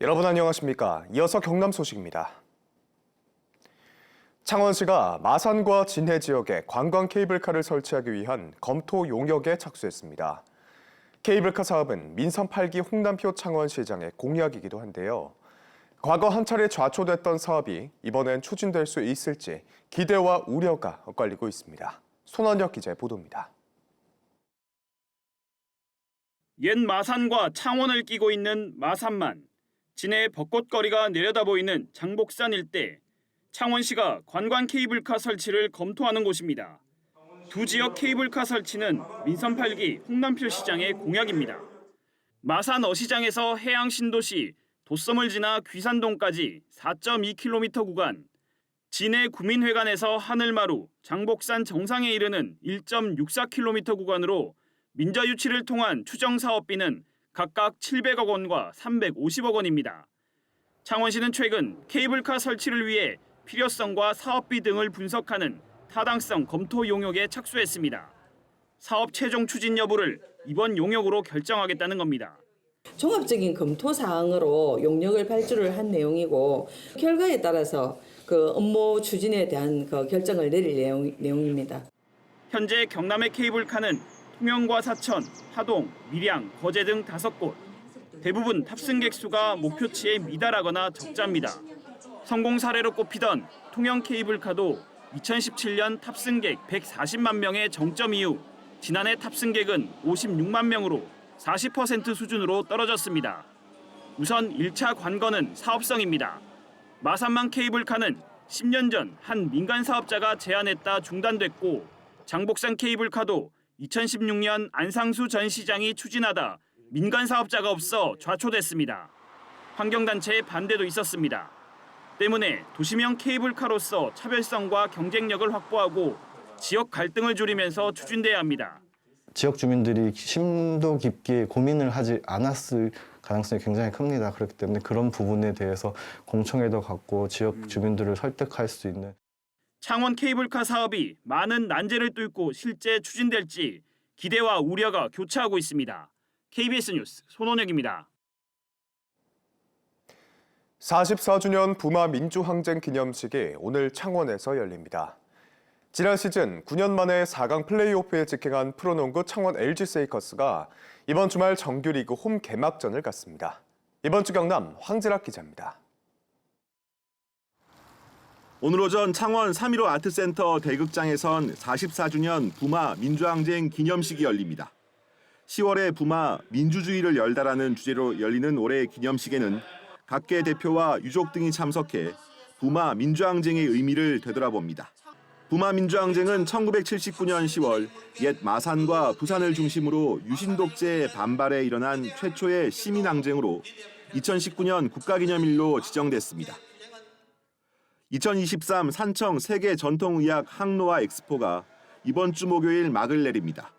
여러분 안녕하십니까? 이어서 경남 소식입니다. 창원시가 마산과 진해 지역에 관광 케이블카를 설치하기 위한 검토 용역에 착수했습니다. 케이블카 사업은 민선 8기 홍남표 창원시장의 공약이기도 한데요. 과거 한 차례 좌초됐던 사업이 이번엔 추진될 수 있을지 기대와 우려가 엇갈리고 있습니다. 손원혁 기자의 보도입니다. 옛 마산과 창원을 끼고 있는 마산만, 진해의 벚꽃거리가 내려다 보이는 장복산 일대, 창원시가 관광 케이블카 설치를 검토하는 곳입니다. 두 지역 케이블카 설치는 민선 8기 홍남표 시장의 공약입니다. 마산 어시장에서 해양 신도시 도섬을 지나 귀산동까지 4.2km 구간, 진해 구민회관에서 하늘마루, 장복산 정상에 이르는 1.64km 구간으로 민자 유치를 통한 추정 사업비는 각각 700억 원과 350억 원입니다. 창원시는 최근 케이블카 설치를 위해 필요성과 사업비 등을 분석하는 타당성 검토 용역에 착수했습니다. 사업 최종 추진 여부를 이번 용역으로 결정하겠다는 겁니다. 종합적인 검토 사항으로 용역을 발주를 한 내용이고 결과에 따라서 그 업무 추진에 대한 그 결정을 내릴 내용입니다. 현재 경남의 케이블카는 통영과 사천, 하동, 밀양, 거제 등 5곳. 대부분 탑승객 수가 목표치에 미달하거나 적자입니다. 성공 사례로 꼽히던 통영 케이블카도 2017년 탑승객 140만 명의 정점 이후 지난해 탑승객은 56만 명으로 40% 수준으로 떨어졌습니다. 우선 1차 관건은 사업성입니다. 마산만 케이블카는 10년 전 한 민간 사업자가 제안했다 중단됐고 장복산 케이블카도 2016년 안상수 전 시장이 추진하다 민간 사업자가 없어 좌초됐습니다. 환경단체의 반대도 있었습니다. 때문에 도시명 케이블카로서 차별성과 경쟁력을 확보하고 지역 갈등을 줄이면서 추진돼야 합니다. 지역 주민들이 심도 깊게 고민을 하지 않았을 가능성이 굉장히 큽니다. 그렇기 때문에 그런 부분에 대해서 공청회도 갖고 지역 주민들을 설득할 수 있는 창원 케이블카 사업이 많은 난제를 뚫고 실제 추진될지 기대와 우려가 교차하고 있습니다. KBS 뉴스 손원혁입니다. 44주년 부마 민주항쟁 기념식이 오늘 창원에서 열립니다. 지난 시즌 9년 만에 4강 플레이오프에 직행한 프로농구 창원 LG 세이커스가 이번 주말 정규리그 홈 개막전을 갖습니다. 이번 주 경남 황지락 기자입니다. 오늘 오전 창원 3.15 아트센터 대극장에선 44주년 부마 민주항쟁 기념식이 열립니다. 10월에 부마 민주주의를 열다라는 주제로 열리는 올해 기념식에는 각계 대표와 유족 등이 참석해 부마 민주항쟁의 의미를 되돌아봅니다. 부마 민주항쟁은 1979년 10월 옛 마산과 부산을 중심으로 유신 독재의 반발에 일어난 최초의 시민항쟁으로 2019년 국가기념일로 지정됐습니다. 2023 산청 세계 전통의학 항로화 엑스포가 이번 주 목요일 막을 내립니다.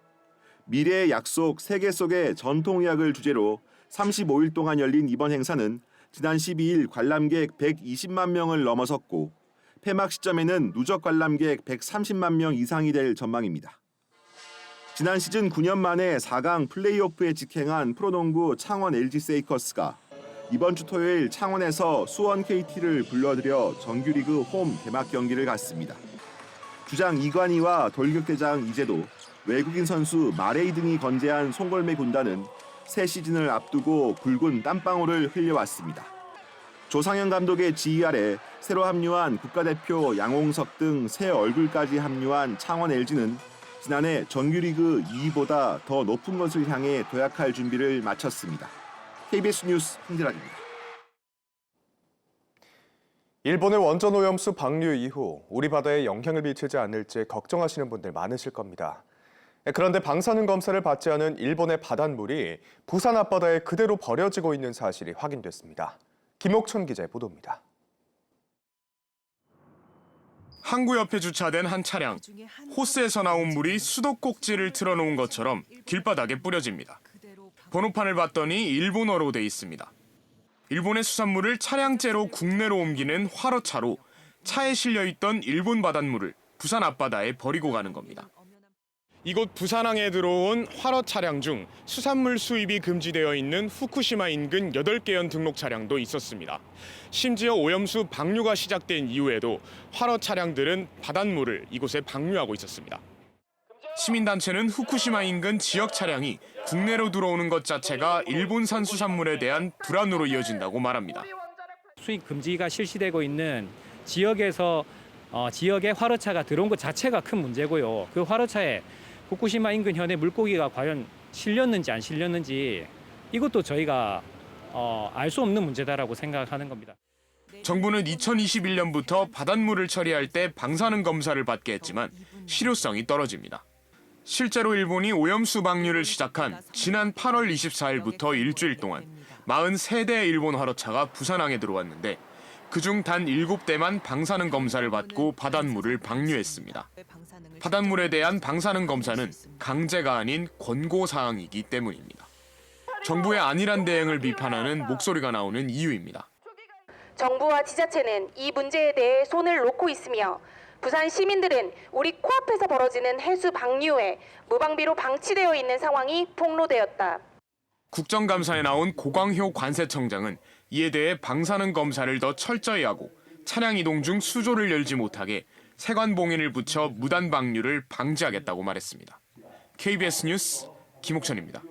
미래의 약속 세계 속의 전통의학을 주제로 35일 동안 열린 이번 행사는 지난 12일 관람객 120만 명을 넘어섰고 폐막 시점에는 누적 관람객 130만 명 이상이 될 전망입니다. 지난 시즌 9년 만에 4강 플레이오프에 직행한 프로농구 창원 LG 세이커스가 이번 주 토요일 창원에서 수원 KT를 불러들여 정규리그 홈 개막 경기를 갖습니다. 주장 이관희와 돌격대장 이재도, 외국인 선수 마레이 등이 건재한 송골매 군단은 새 시즌을 앞두고 굵은 땀방울을 흘려왔습니다. 조상현 감독의 지휘 아래 새로 합류한 국가대표 양홍석 등 새 얼굴까지 합류한 창원 LG는 지난해 정규리그 2위보다 더 높은 것을 향해 도약할 준비를 마쳤습니다. KBS 뉴스 황지락입니다. 일본의 원전 오염수 방류 이후 우리 바다에 영향을 미치지 않을지 걱정하시는 분들 많으실 겁니다. 그런데 방사능 검사를 받지 않은 일본의 바닷물이 부산 앞바다에 그대로 버려지고 있는 사실이 확인됐습니다. 김옥천 기자의 보도입니다. 항구 옆에 주차된 한 차량. 호스에서 나온 물이 수도꼭지를 틀어놓은 것처럼 길바닥에 뿌려집니다. 번호판을 봤더니 일본어로 돼 있습니다. 일본의 수산물을 차량째로 국내로 옮기는 화로차로 차에 실려있던 일본 바닷물을 부산 앞바다에 버리고 가는 겁니다. 이곳 부산항에 들어온 활어 차량 중 수산물 수입이 금지되어 있는 후쿠시마 인근 8개연 등록 차량도 있었습니다. 심지어 오염수 방류가 시작된 이후에도 활어 차량들은 바닷물을 이곳에 방류하고 있었습니다. 시민단체는 후쿠시마 인근 지역 차량이 국내로 들어오는 것 자체가 일본산 수산물에 대한 불안으로 이어진다고 말합니다. 수입 금지가 실시되고 있는 지역에서 지역에 활어차가 들어온 것 자체가 큰 문제고요. 그 활어차에 후쿠시마 인근 현의 물고기가 과연 실렸는지 안 실렸는지 이것도 저희가 알 수 없는 문제다라고 생각하는 겁니다. 정부는 2021년부터 바닷물을 처리할 때 방사능 검사를 받게 했지만 실효성이 떨어집니다. 실제로 일본이 오염수 방류를 시작한 지난 8월 24일부터 일주일 동안 43대의 일본 활어차가 부산항에 들어왔는데 그중 단 7대만 방사능 검사를 받고 바닷물을 방류했습니다. 바닷물에 대한 방사능 검사는 강제가 아닌 권고사항이기 때문입니다. 정부의 안일한 대응을 비판하는 목소리가 나오는 이유입니다. 정부와 지자체는 이 문제에 대해 손을 놓고 있으며 부산 시민들은 우리 코앞에서 벌어지는 해수 방류에 무방비로 방치되어 있는 상황이 폭로되었다. 국정감사에 나온 고광효 관세청장은 이에 대해 방사능 검사를 더 철저히 하고 차량 이동 중 수조를 열지 못하게 세관 봉인을 붙여 무단 방류를 방지하겠다고 말했습니다. KBS 뉴스 김옥천입니다.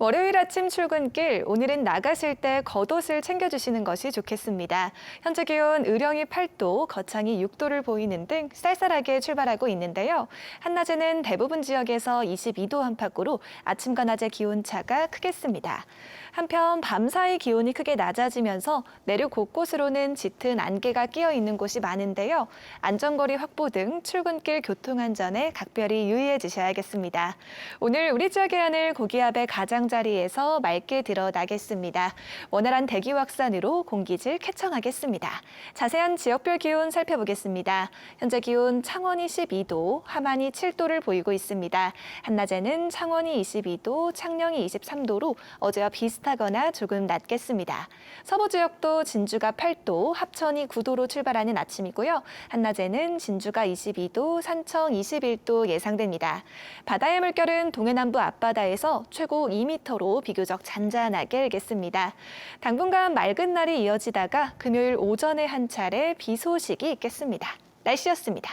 월요일 아침 출근길, 오늘은 나가실 때 겉옷을 챙겨주시는 것이 좋겠습니다. 현재 기온 의령이 8도, 거창이 6도를 보이는 등 쌀쌀하게 출발하고 있는데요. 한낮에는 대부분 지역에서 22도 안팎으로 아침과 낮의 기온차가 크겠습니다. 한편 밤사이 기온이 크게 낮아지면서 내륙 곳곳으로는 짙은 안개가 끼어 있는 곳이 많은데요. 안전거리 확보 등 출근길 교통안전에 각별히 유의해 주셔야겠습니다. 오늘 우리 지역의 하늘 고기압의 가장자리에서 맑게 드러나겠습니다. 원활한 대기 확산으로 공기질 쾌청하겠습니다. 자세한 지역별 기온 살펴보겠습니다. 현재 기온 창원이 12도, 함안이 7도를 보이고 있습니다. 한낮에는 창원이 22도, 창녕이 23도로 어제와 비슷하거나 조금 낮겠습니다. 서부 지역도 진주가 8도, 합천이 9도로 출발하는 아침이고요. 한낮에는 진주가 22도, 산청 21도 예상됩니다. 바다의 물결은 동해남부 앞바다에서 최고 2m로 비교적 잔잔하게 일겠습니다. 당분간 맑은 날이 이어지다가 금요일 오전에 한 차례 비 소식이 있겠습니다. 날씨였습니다.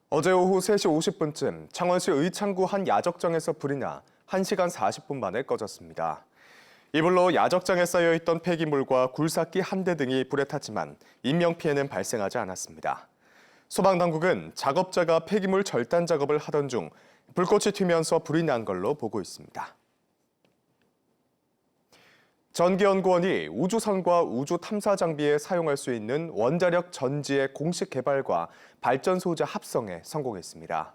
어제 오후 3시 50분쯤 창원시 의창구 한 야적장에서 불이 나 1시간 40분 만에 꺼졌습니다. 이불로 야적장에 쌓여있던 폐기물과 굴삭기 한 대 등이 불에 탔지만 인명피해는 발생하지 않았습니다. 소방당국은 작업자가 폐기물 절단 작업을 하던 중 불꽃이 튀면서 불이 난 걸로 보고 있습니다. 전기연구원이 우주선과 우주 탐사 장비에 사용할 수 있는 원자력 전지의 공식 개발과 발전 소재 합성에 성공했습니다.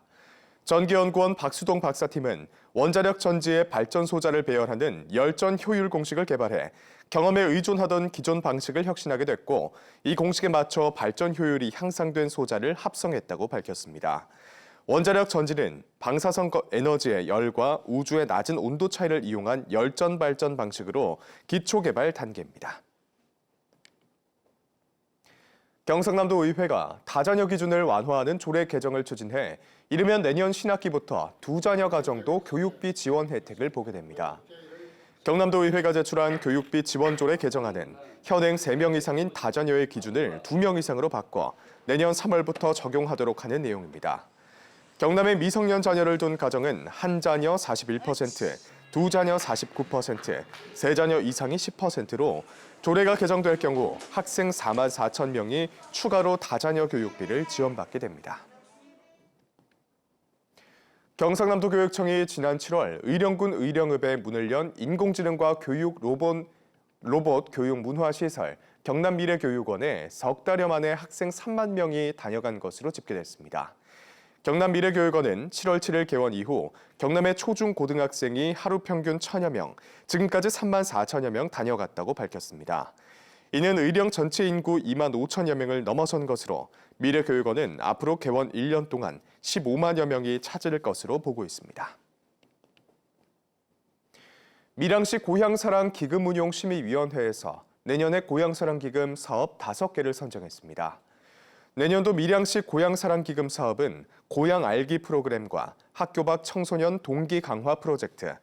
전기연구원 박수동 박사팀은 원자력 전지의 발전 소자를 배열하는 열전 효율 공식을 개발해 경험에 의존하던 기존 방식을 혁신하게 됐고 이 공식에 맞춰 발전 효율이 향상된 소자를 합성했다고 밝혔습니다. 원자력 전지는 방사성 에너지의 열과 우주의 낮은 온도 차이를 이용한 열전 발전 방식으로 기초 개발 단계입니다. 경상남도 의회가 다자녀 기준을 완화하는 조례 개정을 추진해 이르면 내년 신학기부터 2자녀 가정도 교육비 지원 혜택을 보게 됩니다. 경남도 의회가 제출한 교육비 지원 조례 개정안은 현행 3명 이상인 다자녀의 기준을 2명 이상으로 바꿔 내년 3월부터 적용하도록 하는 내용입니다. 경남의 미성년 자녀를 둔 가정은 한 자녀 41%, 두 자녀 49%, 세 자녀 이상이 10%로 조례가 개정될 경우 학생 4만 4천 명이 추가로 다자녀 교육비를 지원받게 됩니다. 경상남도 교육청이 지난 7월 의령군 의령읍에 문을 연 인공지능과 교육 로봇 교육 문화 시설 경남미래교육원에 석 달여 만에 학생 3만 명이 다녀간 것으로 집계됐습니다. 경남미래교육원은 7월 7일 개원 이후 경남의 초중 고등학생이 하루 평균 1,000여 명, 지금까지 3만 4천여 명 다녀갔다고 밝혔습니다. 이는 의령 전체 인구 2만 5천여 명을 넘어선 것으로 미래교육원은 앞으로 개원 1년 동안 15만여 명이 찾을 것으로 보고 있습니다. 밀양시 고향사랑 기금운용심의위원회에서 내년에 고향사랑 기금 사업 5개를 선정했습니다. 내년도 밀양시 고향사랑기금 사업은 고향 알기 프로그램과 학교 밖 청소년 동기 강화 프로젝트,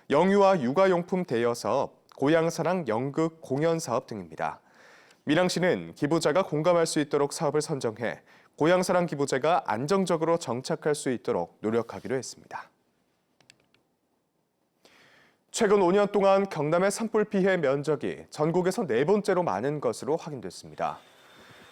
영유아 육아용품 대여 사업, 고향사랑 연극 공연 사업 등입니다. 밀양시는 기부자가 공감할 수 있도록 사업을 선정해 고향사랑 기부제가 안정적으로 정착할 수 있도록 노력하기로 했습니다. 최근 5년 동안 경남의 산불 피해 면적이 전국에서 4번째로 많은 것으로 확인됐습니다.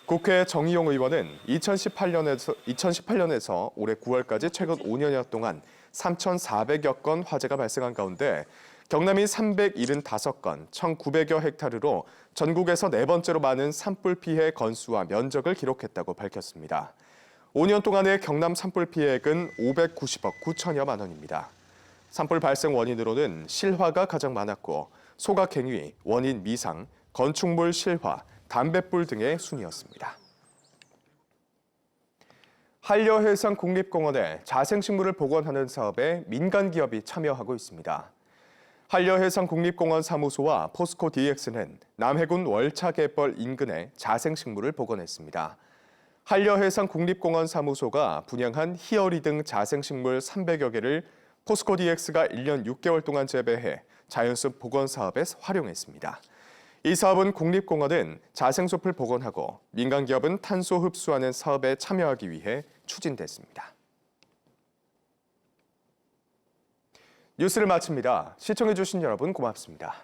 국회 정의용 의원은 2018년에서 올해 9월까지 최근 5년여 동안 3,400여 건 화재가 발생한 가운데 경남이 375건, 1,900여 헥타르로 전국에서 4번째로 많은 산불 피해 건수와 면적을 기록했다고 밝혔습니다. 5년 동안의 경남 산불 피해액은 590억 9천여만 원입니다. 산불 발생 원인으로는 실화가 가장 많았고 소각행위, 원인 미상, 건축물 실화, 담뱃불 등의 순이었습니다. 한려해상국립공원에 자생식물을 복원하는 사업에 민간 기업이 참여하고 있습니다. 한려해상국립공원 사무소와 포스코 DX는 남해군 월차갯벌 인근에 자생식물을 복원했습니다. 한려해상국립공원 사무소가 분양한 희어리 등 자생식물 300여 개를 포스코 DX가 1년 6개월 동안 재배해 자연숲 복원 사업에 활용했습니다. 이 사업은 국립공원은 자생숲을 복원하고 민간기업은 탄소 흡수하는 사업에 참여하기 위해 추진됐습니다. 뉴스를 마칩니다. 시청해주신 여러분 고맙습니다.